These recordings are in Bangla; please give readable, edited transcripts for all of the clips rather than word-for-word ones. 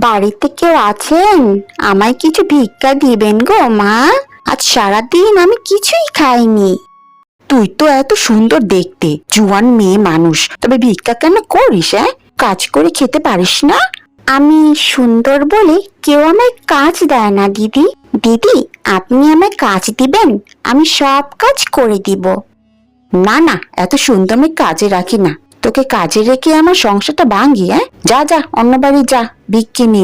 বাড়িতে কেউ আছেন? আমায় কিছু ভিক্ষা দিবেন গো মা। আজ সারাদিন আমি কিছুই খাইনি। তুই তো এত সুন্দর দেখতে, জুয়ান মেয়ে মানুষ, তবে ভিক্ষা কেন করিস? কাজ করে খেতে পারিস না? আমি সুন্দর বলে কেউ আমায় কাজ দেয় না দিদি। দিদি, আপনি আমায় কাজ দিবেন, আমি সব কাজ করে দিব। না না, এত সুন্দর আমি কাজে রাখি না। তোকে কাজে রেখে আমার সংসারটা ভাঙি? যা যা, অন্য বাড়ি যা, ভিক্ষে নি।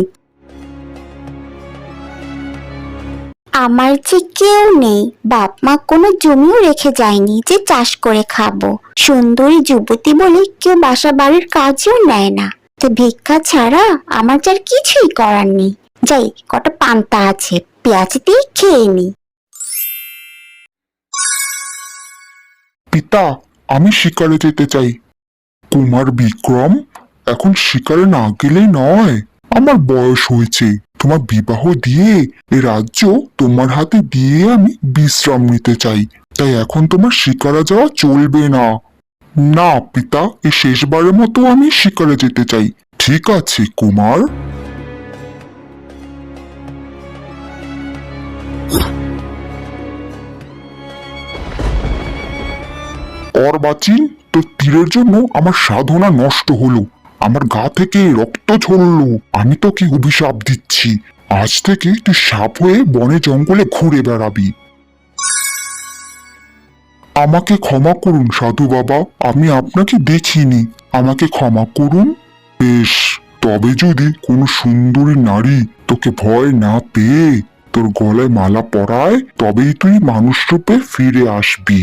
আমার যে কেউ নেই, বাপ মা কোনো জমিও রেখে যায়নি যে চাষ করে খাবো। সুন্দরী যুবতী বলে কেউ বাসা বাড়ির কাজও নেয় না। তো ভিক্ষা ছাড়া আমার যার কিছুই করার নেই। যাই, কটা পান্তা আছে, পেঁয়াজ দিয়ে খেয়ে নি। পিতা, আমি শিকারে যেতে চাই। কুমার বিক্রম, এখন শিকারে না গেলেই নয়। আমার বয়স হয়েছে, তোমার বিবাহ দিয়ে এ রাজ্য তোমার হাতে দিয়ে আমি বিশ্রাম নিতে চাই। তাই এখন তোমার শিকারে যাওয়া চলবে না। না পিতা, এ শেষবারের মতো আমি শিকারে যেতে চাই। ঠিক আছে কুমার। অর্বাচীন, তোর তীরের জন্য আমার সাধনা নষ্ট হলো, আমার গা থেকে রক্ত ঝরলো। আমি তোকে অভিশাপ দিচ্ছি, আজ থেকে তুই সাপ হয়ে বনে জঙ্গলে ঘুরে বেড়াবি। আমাকে ক্ষমা করুন সাধু বাবা, আমি আপনাকে দেখিনি, আমাকে ক্ষমা করুন। বেশ, তবে যদি কোনো সুন্দরী নারী তোকে ভয় না পেয়ে তোর গলায় মালা পরায়, তবেই তুই মানুষ রূপে ফিরে আসবি।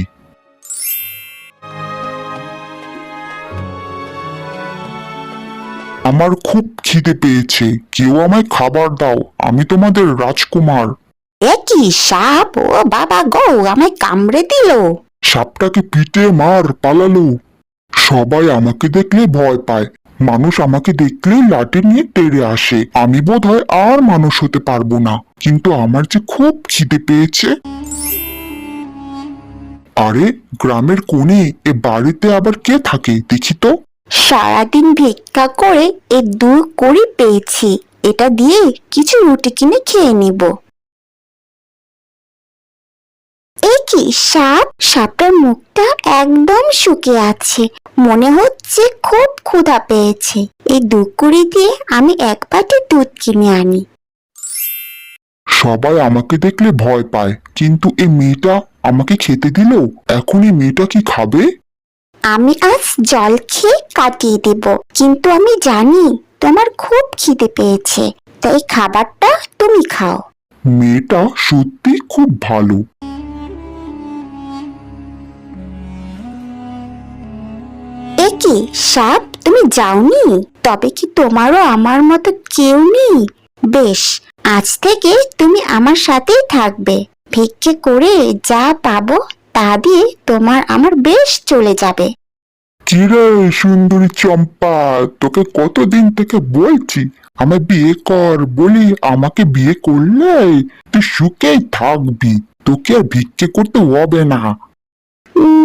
আমার খুব খিদে পেয়েছে, কেউ আমায় খাবার দাও, আমি তোমাদের রাজকুমার। কি সাপ? ও বাবা গো, আমায় কামড়ে দিল। সাপটাকে পিটে মার, পালালো। সবাই আমাকে দেখলে ভয় পায়, মানুষ আমাকে দেখলে লাঠি নিয়ে তেড়ে আসে। আমি বোধহয় আর মানুষ হতে পারবো না, কিন্তু আমার যে খুব খিদে পেয়েছে। আরে, গ্রামের কোণে এ বাড়িতে আবার কে থাকে দেখি তো। সারাদিন ভিক্ষা করে এ 2 কড়ি পেয়েছি, এটা দিয়ে কিছু রুটি কিনে খেয়ে নিব। কি সাপ? সাপটার মুখটা একদম শুকিয়ে আছে, মনে হচ্ছে খুব ক্ষুধা পেয়েছে। এই 2 কড়ি দিয়ে আমি 1 বাটি দুধ কিনে আনি। সবাই আমাকে দেখলে ভয় পায়, কিন্তু এই মেয়েটা আমাকে খেতে দিল। এখন এই মেয়েটা কি খাবে? আমি আজ জল খেয়ে কাটিয়ে দেব, কিন্তু আমি জানি তোমার খুব খিদে পেয়েছে, তাই খাবারটা তুমি খাও। মেয়েটা সত্যি খুব ভালো। কি সাপ, তুমি যাওনি? তবে কি তোমারও আমার মতো কেউ নেই? বেশ, আজ থেকে তুমি আমার সাথেই থাকবে। ভিক্ষে করে যা পাবো তা দিয়ে তোমার আমার বেশ চলে যাবে। কিরে সুন্দরী চম্পা, তোকে কতদিন থেকে বলছি আমায় বিয়ে কর বলি। আমাকে বিয়ে করলে তুই সুখেই থাকবি, তোকে আর ভিক্ষে করতে হবে না।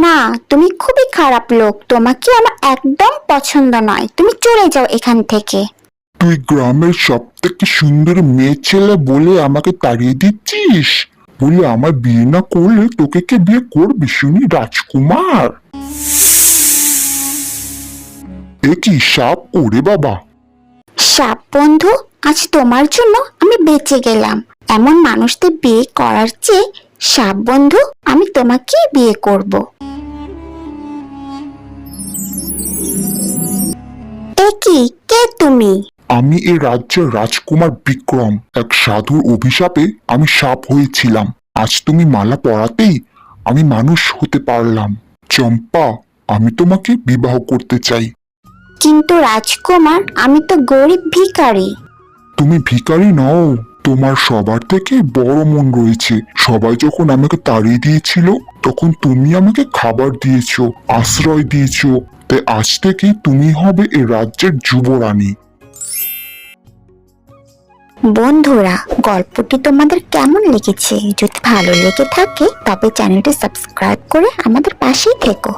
না, তুমি খুবই খারাপ লোক, তোমাকে আমার একদম পছন্দ নয়, তুমি চলে যাও এখান থেকে। তুই গ্রামের সব থেকে সুন্দর মেয়ে ছেলে বলে আমাকে তাড়িয়ে দিচ্ছিস? বলি আমার বিয়ে না করলে তোকে কে বিয়ে করবি শুনি, রাজকুমার? এ কি সাপ? ওরে বাবা! সাপ বন্ধু, আজ তোমার জন্য আমি বেঁচে গেলাম। এমন মানুষদের বিয়ে করার চেয়ে সাপ বন্ধু, আমি তোমাকে বিয়ে করব। কি, কে তুমি? আমি এই রাজ্যের রাজকুমার বিক্রম। এক সাধুর অভিশাপে আমি সাপ হয়েছিলাম, আজ তুমি মালা পরাতেই আমি মানুষ হতে পারলাম। চম্পা, আমি তোমাকে বিবাহ করতে চাই। কিন্তু রাজকুমার, আমি তো গরিব ভিখারি। তুমি ভিখারি নও, তোমার সবার থেকে বড় মন রয়েছে। সবাই যখন আমাকে তাড়িয়ে দিয়েছিল তখন তুমি আমাকে খাবার দিয়েছো, আশ্রয় দিয়েছো। তাই আজ থেকে তুমি হবে এ রাজ্যের যুবরানী। বন্ধুরা, গল্পটি তোমাদের কেমন লেগেছে? যদি ভালো লেগে থাকে তবে চ্যানেলটি সাবস্ক্রাইব করে আমাদের পাশেই থেকো।